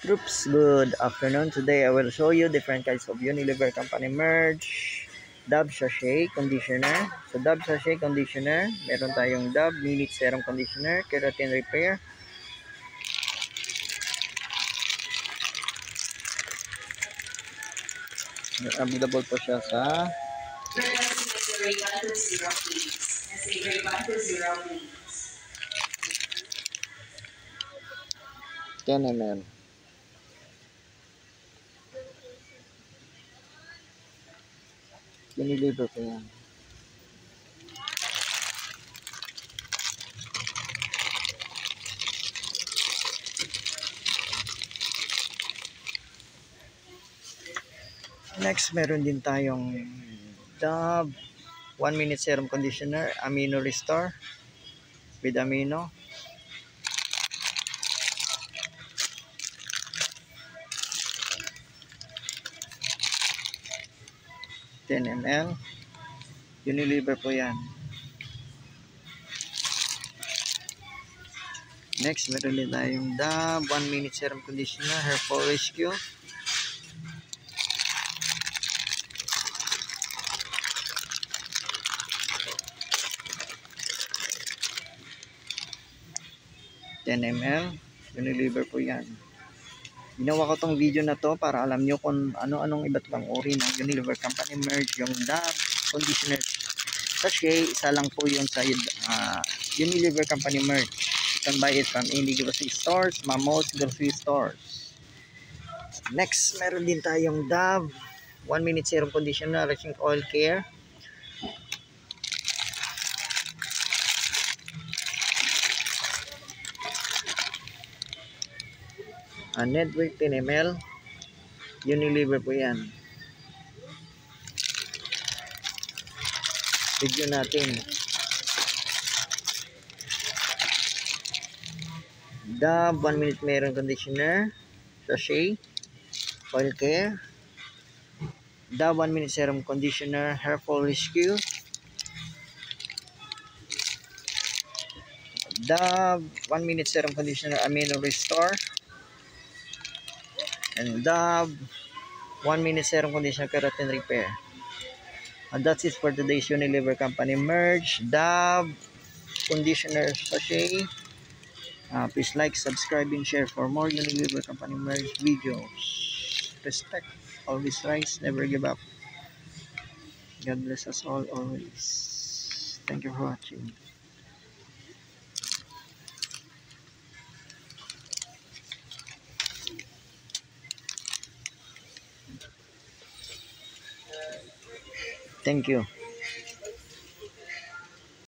Troops, good afternoon. Today I will show you different kinds of Unilever Company merge. Dove Sachet Conditioner. So Dove Sachet Conditioner, meron tayong Dove Minute Serum Conditioner, Keratin Repair. Available po siya sa 10 ml. Unilever po yan. Next, meron din tayong Dove 1 Minute Serum Conditioner, Amino Restore with Amino. $10 ml. Unilever po yan. Next, meron din tayong Dove 1 Minute Serum Conditioner, Hair Fall Rescue. $10 ml. Unilever po yan. Ginawa ko tong video na to para alam nyo kung ano-anong iba't ibang uri ng Unilever Company merge. Yung Dove Conditioner Sachet, isa lang po yung sa Unilever Company merge. You can buy it from any grocery stores, most grocery stores. Next, meron din tayong Dove 1 Minute Serum Conditioner, Nourishing Oil Care. Net weight 10 ml. Unilever po yan. Video natin. Dove 1 Minute Serum Conditioner Sachet Oil Care. Dove 1 Minute Serum Conditioner Hair Fall Rescue. Dove 1 Minute Serum Conditioner Amino Restore. And Dove 1 Minute Serum Conditioner Keratin Repair. And that's it for today's Unilever Company merge. Dove Conditioner Sachet. Please like, subscribe, and share for more Unilever Company merge videos. Respect, always rise, never give up. God bless us all always. Thank you for watching. Thank you.